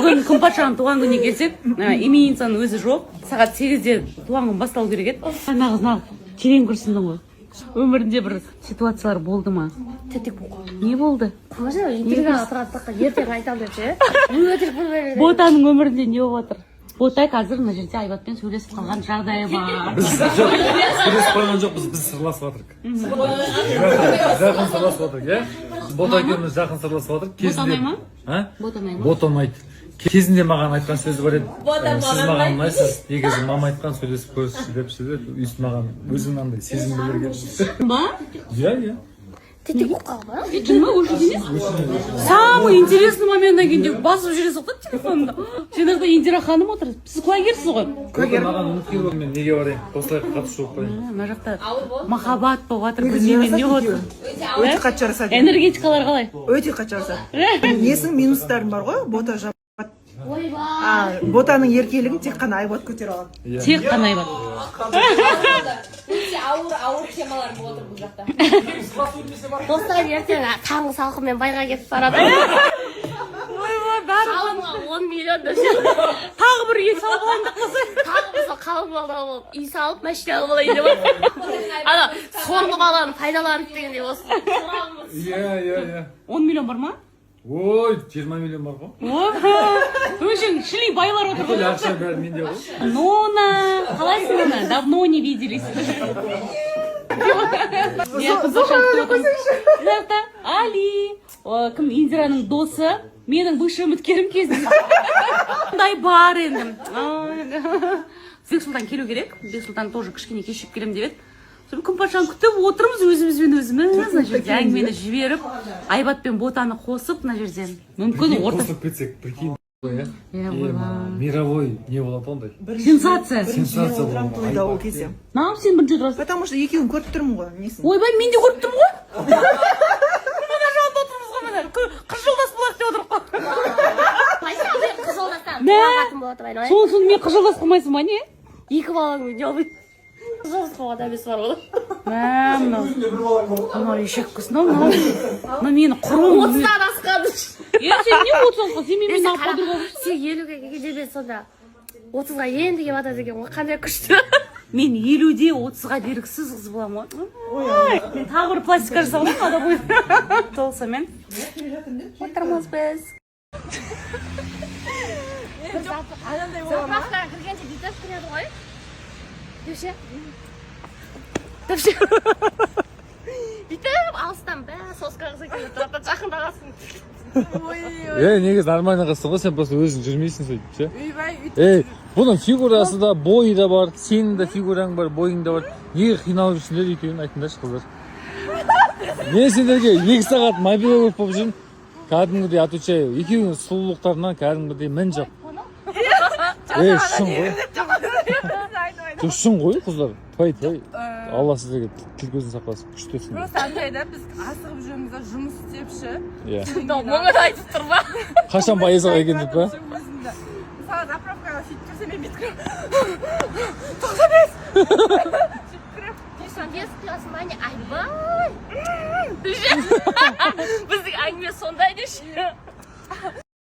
бүгін күнпатшаның туған күніне келсек, именинницаның өзі жоқ. Сағат 8-де туған күн басталу керек еді. Нағыз терең күрсіндің ғой. Өмірінде бір ситуациялар болды ма? Тетік болған. Не болды? Қожа, интервью атыратыққа ертең айтам деп ше. Өтірік болмай. Ботаның өмірінде не болып жатыр? Ботай қазір мына жерде Айбатпен сөйлесіп қалған жағдайы бар. Сөйлесіп қалған жоқпыз, біз сырласып жатырмық. Жақын сырласып жатырмық, иә? Бота екеуміз жақын сырласып жатырмық. Ботамай ма? Ботамай ма? Ботамайды. Кезінде маған айтқан сөзі бар еді. Сіз маған ұнайсыз, егер мама айтқан сөйлесіп көрсіз депші де, үйсі маған өзің андай сезім білдірген. Ба? Иә. Тетік болған ба? Жынма өлші самый интересный моментнан кейін де басып жүре соқты телефонымда. Жаңағыда Индира ханым отыр. Сіз куәгерсіз ғой? Куәгер. Маған ұмытып болып мен неге барайын? Осылай қатысып болып барайын. Мына жақта махаббат болып жатыр. Білмеймін не отыр. Өте қатты жарасады. Энергетикалар қалай? Өте қатты жарасады. Несің минустарың бар ғой? Бота жап. Ойбай. Ботаның еркелігін тек қана Айбат көтере алады. Тек қана Айбат. Өте ауыр темалар болып отыр бұл жақта. Достар ертең таңғы салқынмен байға кетіп барады. Қалымға 10 миллион деп ше. Тағы бір үй салып алайын деп қалса. Тағы бір қалың балда болып, үй салып, машина алып алайын деп. Ана, соңғы баланы пайдаланып дегендей осы. Иә. 10 миллион бар ма? Ой, 20 миллион бар ғой. Өшің шли байлар отыр ғой. Ақша бәрі менде ғой. Нона, қалайсың Нона? Давно не виделись. Али, кім Индираның досы, менің бывший үміткерім кезінде. Қандай бар енді. Бексұлтан келу керек. Бексұлтан тоже кішкене кешіп келем деп еді. Күнпатшаны күтіп отырмыз өзімізбен өзіміз. Мына жерде әңгімені жіберіп, Айбат пен Ботаны қосып мына жерден. Мүмкін қосып кетсек, прикинь. Мировой не болады ондай. Сенсация. Сенсация болады. Тойда ол кезде. Нағып сен бірінші отырасың? Потому что екеуін көріп тұрмын ғой, несің? Ойбай, мен де көріп тұрмын ғой. Мына жағында отырмыз ғой мына. Қыз жолдас болады деп отырып қой. Қайсы қыз жолдастан қуағатын болады бай. Соны мен қыз жолдас қылмайсың ба не? Екі балаң не олбайды. Қыз жолдас қылған әмес бар ғой. Мынау ешек қыз, мынау мені құрым. 30-дан асқаны. Сен не 30-ға? Сен менімен нағып қадыр болғыш? Сен 50-ге келгенде сонда 30-ға енді кеп атады екен ғой, қандай күшті. Мен 50-де 30-ға бергісіз қыз болам ғой. Мен тағы бір пластика жасалдым ада бойын. Толсамен отырмыз біз. Запақтан кіргенше бүйтіп кіреді ғой. Депше. Бүйтіп алыстан бә соска қыз екен тұрады, жақындағасын. Негізі нормально қыздың ғой, сен просто өзің жүрмейсің сөйтіп ше. Бұның фигурасы да, бойы да бар, сенің де фигураң бар, бойың да бар. Неге қиналып жүрсіңдер екеуін айтыңдаршы қыздар. Мен сендерге 2 сағат мобиловый болып жүрмін. Кәдімгідей отвечаю. Екеуінің сұлулықтарынан кәдімгідей мін жоқ. Шын ғой. Шын ғой қыздар. Твай. Алла сіздерге тіл көзін сақтасын, күштесін. Просто андайда біз асығып жүрміз, жұмыс істепші. Мұңын айтып тұр ба? Қашан байызға екен деп па? Мысалы, заправкаға сөйтіп жүрсем, мен бүйтіп тоқтамес! Сен бес қиясың ба не? Айбай! Біздің әңгіме сондай деші.